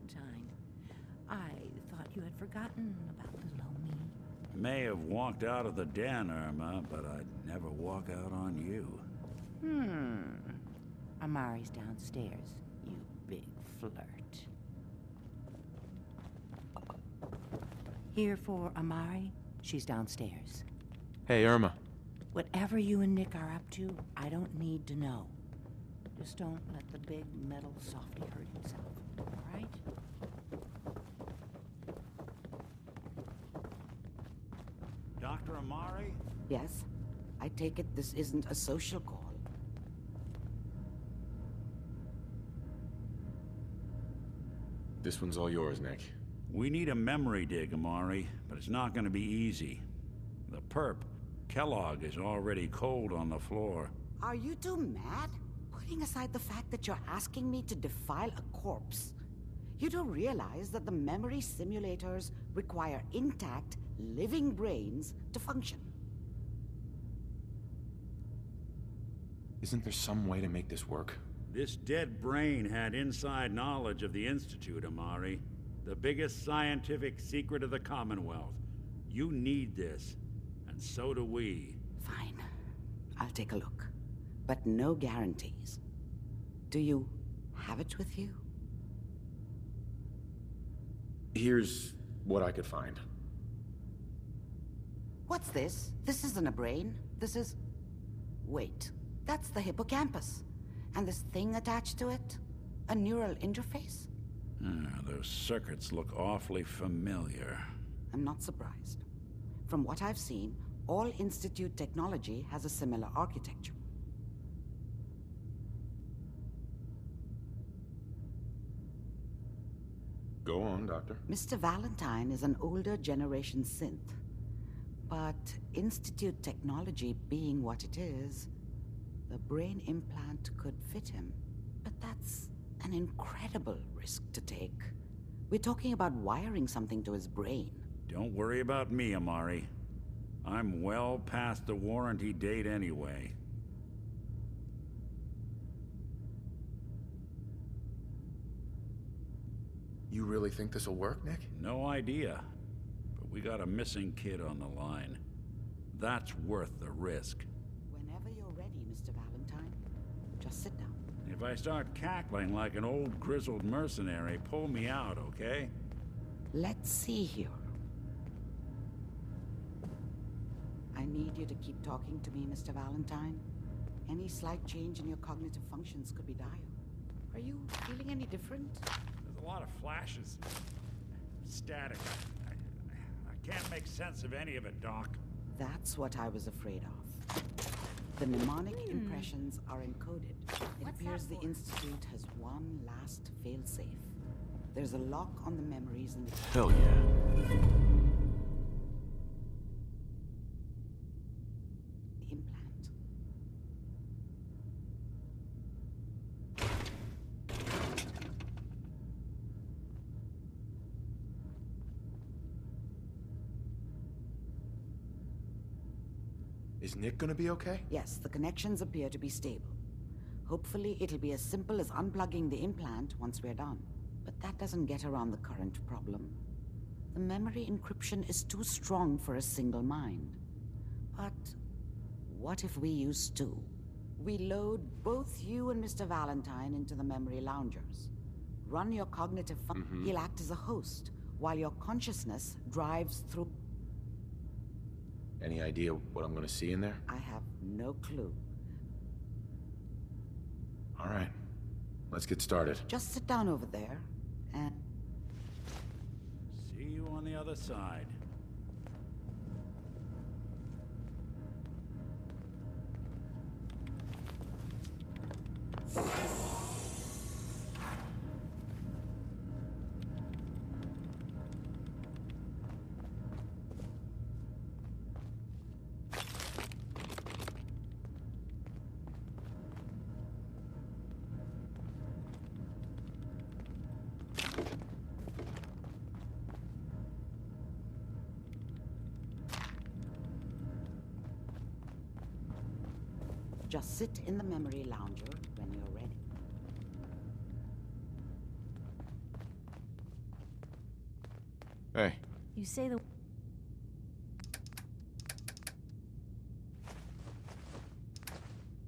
Valentine. I thought you had forgotten about little old me. May have walked out of the den, Irma, but I'd never walk out on you. Amari's downstairs, you big flirt. Here for Amari? She's downstairs. Hey, Irma. Whatever you and Nick are up to, I don't need to know. Just don't let the big metal softy hurt himself, all right? Dr. Amari? Yes? I take it this isn't a social call. This one's all yours, Nick. We need a memory dig, Amari, but it's not going to be easy. The perp, Kellogg, is already cold on the floor. Are you two mad? Putting aside the fact that you're asking me to defile a corpse, you don't realize that the memory simulators require intact, living brains to function. Isn't there some way to make this work? This dead brain had inside knowledge of the Institute, Amari. The biggest scientific secret of the Commonwealth. You need this, and so do we. Fine. I'll take a look. But no guarantees. Do you have it with you? Here's what I could find. What's this? This isn't a brain. This is... Wait. That's the hippocampus. And this thing attached to it? A neural interface? Those circuits look awfully familiar. I'm not surprised. From what I've seen, all Institute technology has a similar architecture. Go on, Doctor. Mr. Valentine is an older generation synth. But Institute technology being what it is, the brain implant could fit him. But that's an incredible risk to take. We're talking about wiring something to his brain. Don't worry about me, Amari. I'm well past the warranty date anyway. You really think this'll work, Nick? No idea. But we got a missing kid on the line. That's worth the risk. Whenever you're ready, Mr. Valentine, just sit down. If I start cackling like an old grizzled mercenary, pull me out, okay? Let's see here. I need you to keep talking to me, Mr. Valentine. Any slight change in your cognitive functions could be dire. Are you feeling any different? There's a lot of flashes. Static. I can't make sense of any of it, Doc. That's what I was afraid of. The mnemonic impressions are encoded. It appears the Institute has one last failsafe. There's a lock on the memories in the... Hell yeah. implant. Is Nick gonna be okay? Yes, the connections appear to be stable. Hopefully, it'll be as simple as unplugging the implant once we're done. But that doesn't get around the current problem. The memory encryption is too strong for a single mind. But what if we use two? We load both you and Mr. Valentine into the memory loungers. Run your cognitive function. He'll act as a host, while your consciousness drives through... Any idea what I'm gonna see in there? I have no clue. All right. Let's get started. Just sit down over there, and... See you on the other side. Just sit in the memory lounger when you're ready. Hey. You say the...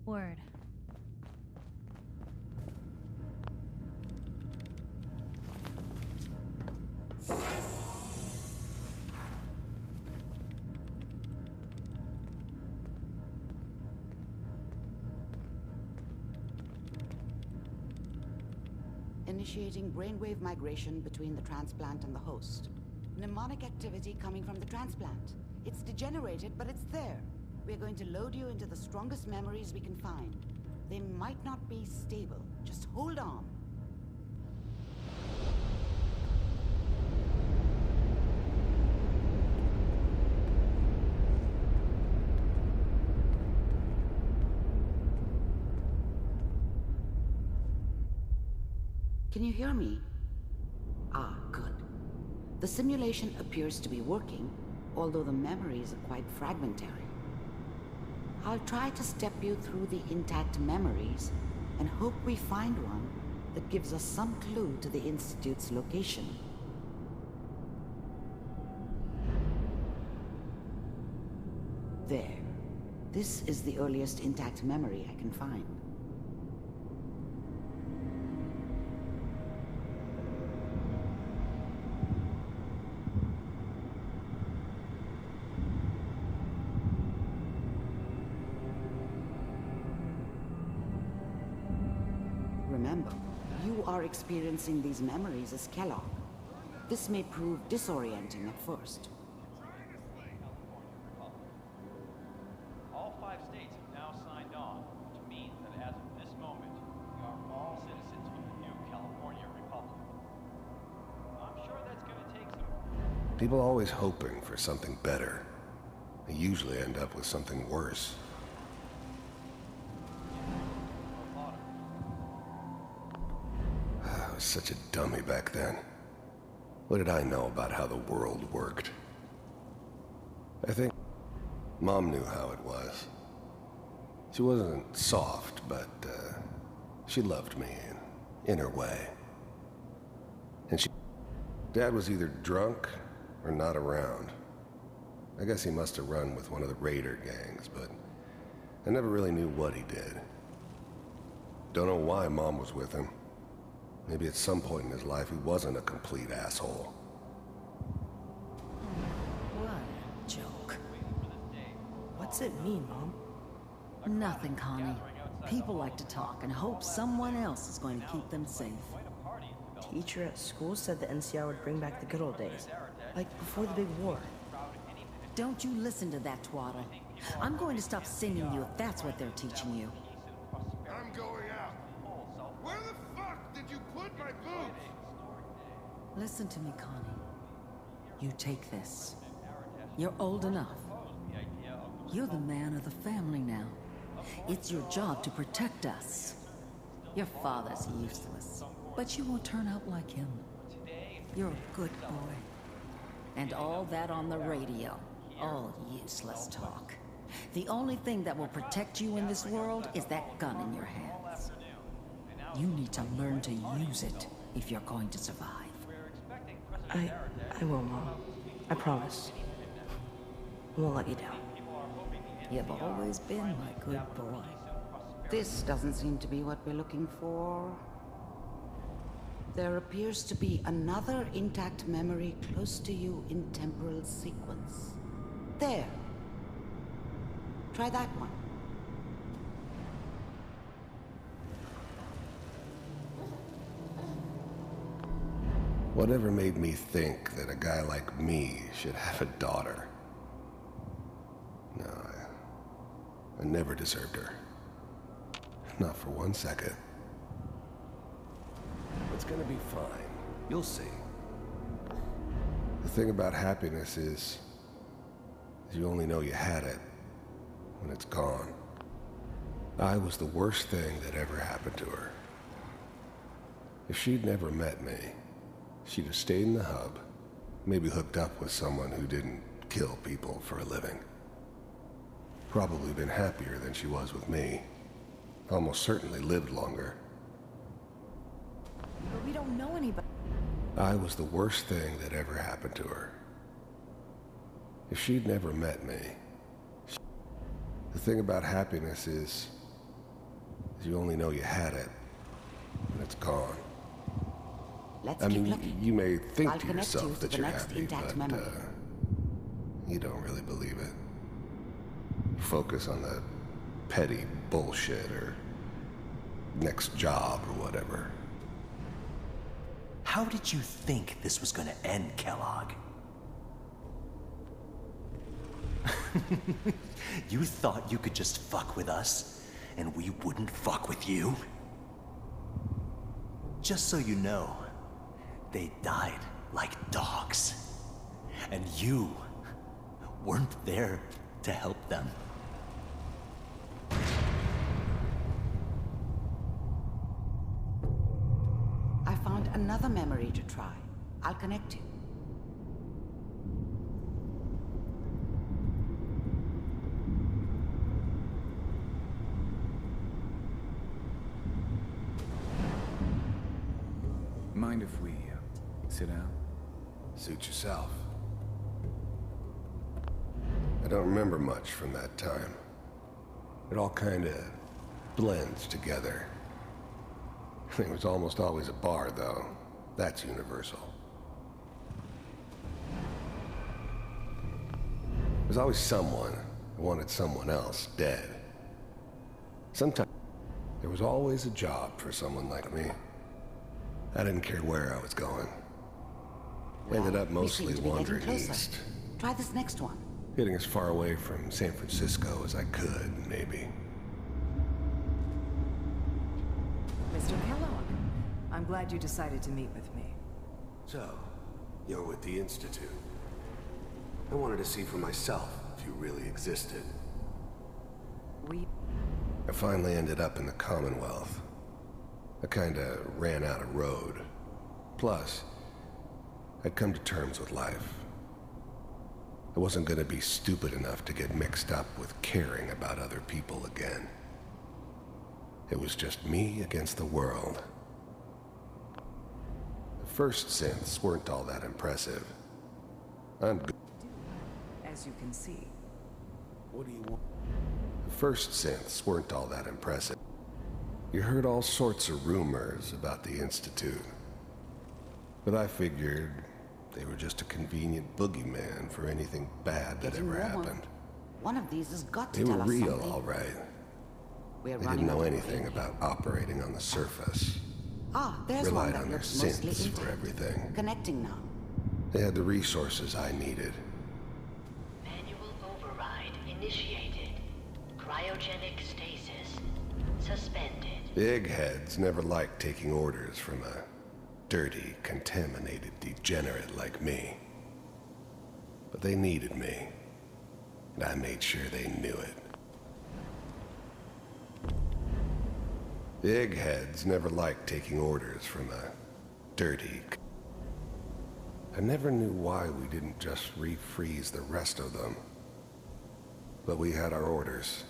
word. Initiating brainwave migration between the transplant and the host. Mnemonic activity coming from the transplant. It's degenerated, but it's there. We're going to load you into the strongest memories we can find. They might not be stable. Just hold on. Can you hear me? Ah, good. The simulation appears to be working, although the memories are quite fragmentary. I'll try to step you through the intact memories and hope we find one that gives us some clue to the Institute's location. There. This is the earliest intact memory I can find. Remember, you are experiencing these memories as Kellogg. This may prove disorienting at first. All 5 states have now signed on, which means that as of this moment, we are all citizens of the new California Republic. I'm sure that's going to take some... People are always hoping for something better. They usually end up with something worse. I was such a dummy back then. What did I know about how the world worked? I think Mom knew how it was. She wasn't soft, but she loved me in her way. And Dad was either drunk or not around. I guess he must have run with one of the raider gangs, but I never really knew what he did. Don't know why Mom was with him. Maybe at some point in his life he wasn't a complete asshole. What a joke. What's it mean, Mom? Nothing, Connie. People like to talk and hope someone else is going to keep them safe. Teacher at school said the NCR would bring back the good old days. Like before the big war. Don't you listen to that twaddle. I'm going to stop singing you if that's what they're teaching you. I'm going out. Where the fuck did you put my boots? Listen to me, Connie. You take this. You're old enough. You're the man of the family now. It's your job to protect us. Your father's useless, but you won't turn out like him. You're a good boy. And all that on the radio, all useless talk. The only thing that will protect you in this world is that gun in your hands. You need to learn to use it if you're going to survive. I will, Mom. I promise. I won't let you down. You've always been my good boy. This doesn't seem to be what we're looking for. There appears to be another intact memory close to you in temporal sequence. There. Try that one. Whatever made me think that a guy like me should have a daughter? No, I never deserved her. Not for 1 second. It's gonna be fine. You'll see. The thing about happiness is you only know you had it when it's gone. I was the worst thing that ever happened to her. If she'd never met me, she'd have stayed in the hub, maybe hooked up with someone who didn't kill people for a living. Probably been happier than she was with me. Almost certainly lived longer. But we don't know anybody. I was the worst thing that ever happened to her. If she'd never met me... The thing about happiness is you only know you had it, and it's gone. Let's keep looking. You may think I'll to connect you yourself to that the you're next happy, intact but memory. you don't really believe it. Focus on the petty bullshit or next job or whatever. How did you think this was gonna end, Kellogg? You thought you could just fuck with us, and we wouldn't fuck with you? Just so you know, they died like dogs. And you weren't there to help them. I found another memory to try. I'll connect you. Mind if we sit down? Suit yourself. I don't remember much from that time. It all kind of blends together. There was almost always a bar, though. That's universal. There's always someone who wanted someone else dead. Sometimes there was always a job for someone like me. I didn't care where I was going. Ended up mostly we seem to be getting wandering closer. east. Try this next one. Getting as far away from San Francisco as I could, maybe. Mr. Kellogg, I'm glad you decided to meet with me. So, you're with the Institute. I wanted to see for myself if you really existed. I finally ended up in the Commonwealth. I kinda ran out of road. Plus, I'd come to terms with life. I wasn't gonna be stupid enough to get mixed up with caring about other people again. It was just me against the world. The first synths weren't all that impressive. I'm good. As you can see. What do you want? The first synths weren't all that impressive. You heard all sorts of rumors about the Institute. But I figured they were just a convenient boogeyman for anything bad that ever happened. One of these has got to They were tell us real, something. all right. We're They running didn't know out of anything range. about operating on the surface. Ah, there's one Relied that on their looks mostly synths for intact. everything. Connecting now. They had the resources I needed. Manual override initiated. Cryogenic stasis suspended. The eggheads never liked taking orders from a dirty, contaminated degenerate like me. But they needed me, and I made sure they knew it. The eggheads never liked taking orders from a dirty... I never knew why we didn't just refreeze the rest of them. But we had our orders.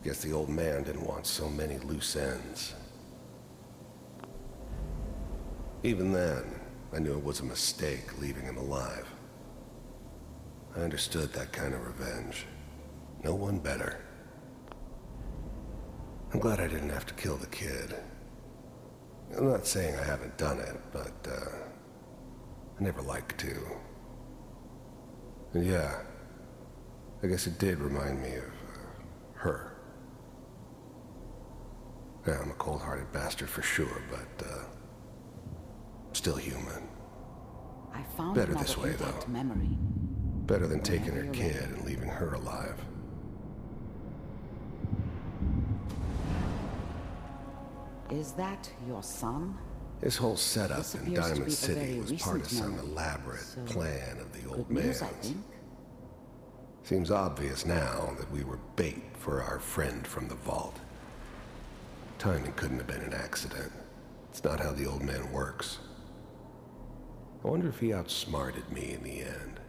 Guess the old man didn't want so many loose ends. Even then, I knew it was a mistake leaving him alive. I understood that kind of revenge. No one better. I'm glad I didn't have to kill the kid. I'm not saying I haven't done it, but, I never liked to. And yeah, I guess it did remind me of, her. Yeah, I'm a cold-hearted bastard for sure, but, still human. I found Better another this way, intact though. memory. Better than taking her Whenever you're kid ready. and leaving her alive. Is that your son? This whole setup This in appears to Diamond be a City very was part of recent some memory, elaborate so plan of the old Good news, I man's. think. Seems obvious now that we were bait for our friend from the vault. Timing couldn't have been an accident. It's not how the old man works. I wonder if he outsmarted me in the end.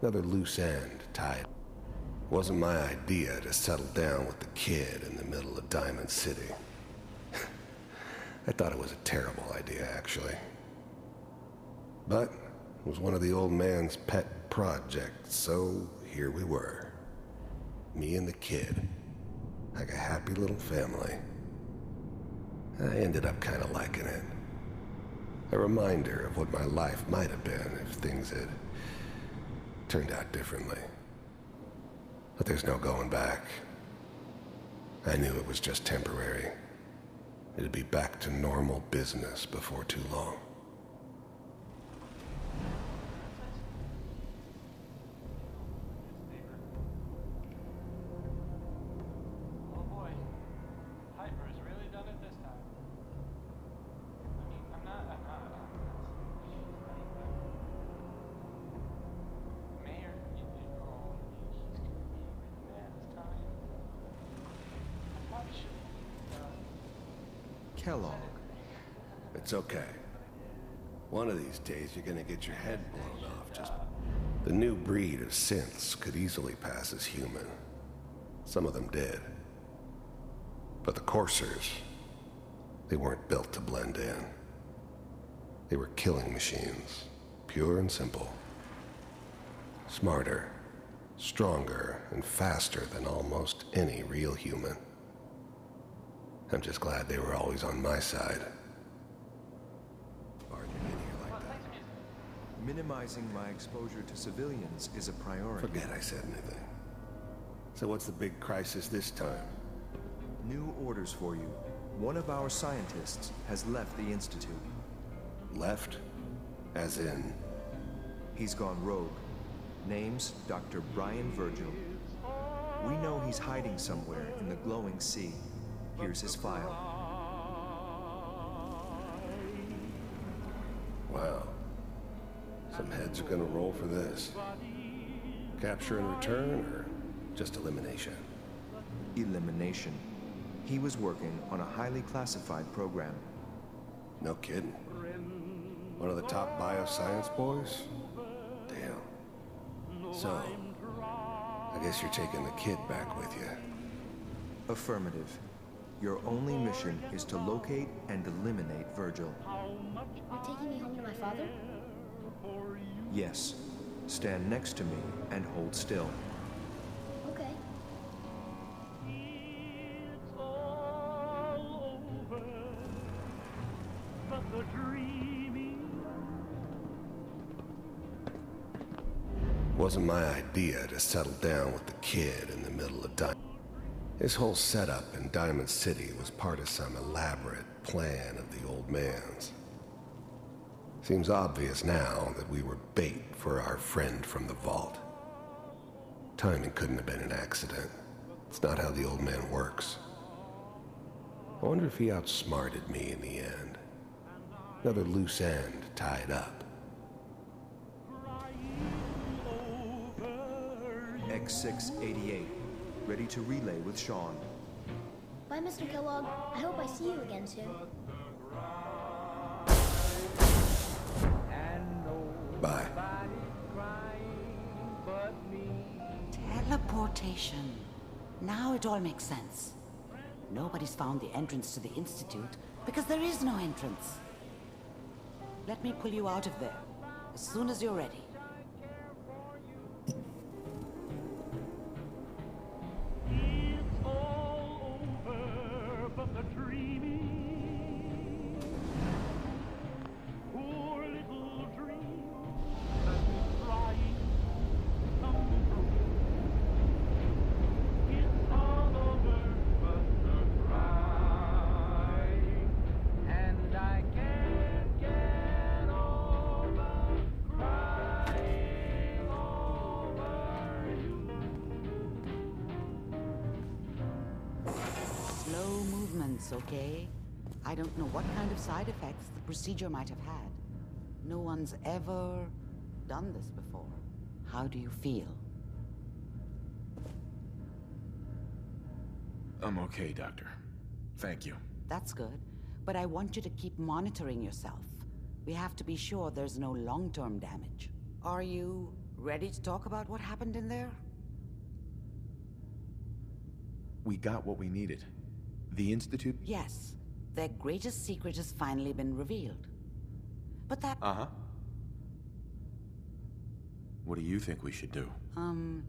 Another loose end tied. It wasn't my idea to settle down with the kid in the middle of Diamond City. I thought it was a terrible idea, actually. But it was one of the old man's pet projects, so here we were. Me and the kid. Like a happy little family. I ended up kind of liking it. A reminder of what my life might have been if things had turned out differently. But there's no going back. I knew it was just temporary. It'd be back to normal business before too long. Oh boy, Piper's really done it this time. I mean, I'm not. Mayor, he's gonna be really mad this time. I probably should. Kellogg. It's okay. One of these days you're gonna get your head blown off. Just the new breed of synths could easily pass as human. Some of them did. But the coursers, they weren't built to blend in. They were killing machines, pure and simple. Smarter, stronger, and faster than almost any real human. I'm just glad they were always on my side. Minimizing my exposure to civilians is a priority. Forget I said anything. So what's the big crisis this time? New orders for you. One of our scientists has left the Institute. Left? As in? He's gone rogue. Name's Dr. Brian Virgil. We know he's hiding somewhere in the glowing sea. Here's his file. Wow. Some heads are gonna roll for this. Capture and return, or just elimination? Elimination. He was working on a highly classified program. No kidding. One of the top bioscience boys? Damn. So, I guess you're taking the kid back with you. Affirmative. Your only mission is to locate and eliminate Virgil. You're taking me home to my father? Yes. Stand next to me and hold still. Okay. Wasn't my idea to settle down with the kid in the middle of Diamond. His whole setup in Diamond City was part of some elaborate plan of the old man's. Seems obvious now that we were bait for our friend from the vault. Timing couldn't have been an accident. It's not how the old man works. I wonder if he outsmarted me in the end. Another loose end tied up. X688, ready to relay with Sean. Bye, Mr. Kellogg. I hope I see you again soon. Bye. Teleportation. Now it all makes sense. Nobody's found the entrance to the Institute because there is no entrance. Let me pull you out of there as soon as you're ready. Okay? I don't know what kind of side effects the procedure might have had. No one's ever done this before. How do you feel? I'm okay, Doctor. Thank you. That's good, but I want you to keep monitoring yourself. We have to be sure there's no long-term damage. Are you ready to talk about what happened in there? We got what we needed. The Institute? Yes, Their greatest secret has finally been revealed. But that... Uh-huh. What do you think we should do?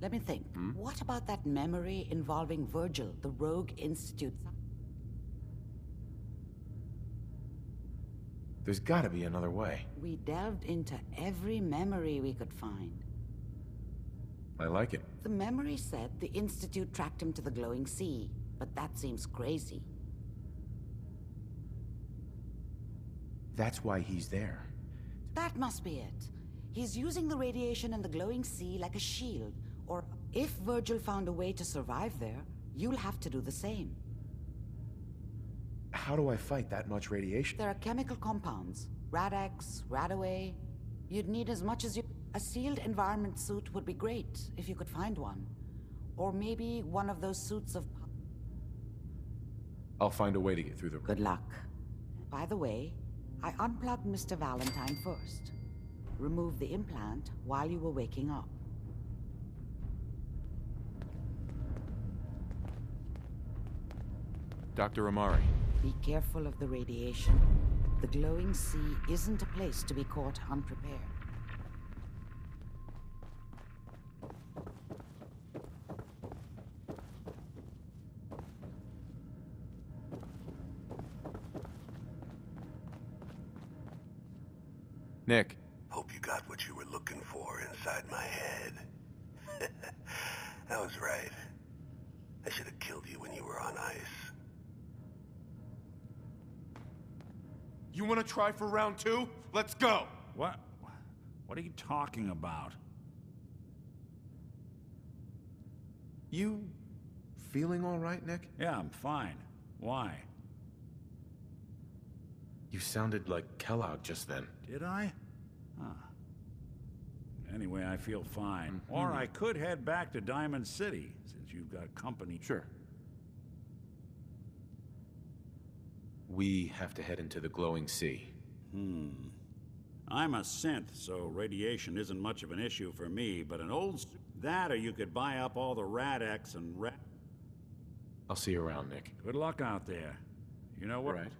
Let me think. What about that memory involving Virgil, the Rogue Institute? There's gotta be another way. We delved into every memory we could find. I like it. The memory said the Institute tracked him to the glowing sea, but that seems crazy. That's why he's there. That must be it. He's using the radiation in the glowing sea like a shield. Or if Virgil found a way to survive there, you'll have to do the same. How do I fight that much radiation? There are chemical compounds. Rad-X, Radaway. You'd need as much as you... A sealed environment suit would be great, if you could find one. Or maybe one of those suits of... I'll find a way to get through the... Good luck. By the way, I unplugged Mr. Valentine first. Remove the implant while you were waking up. Dr. Amari. Be careful of the radiation. The glowing sea isn't a place to be caught unprepared. Nick. Hope you got what you were looking for inside my head. I was right. I should have killed you when you were on ice. You want to try for round 2? Let's go! What are you talking about? You feeling all right, Nick? Yeah, I'm fine. Why? You sounded like Kellogg just then. Did I? Huh. Anyway, I feel fine. Or I could head back to Diamond City, since you've got company. Sure. We have to head into the glowing sea. I'm a synth, so radiation isn't much of an issue for me, but an old... That, or you could buy up all the Rad-X and I'll see you around, Nick. Good luck out there. You know what? Right.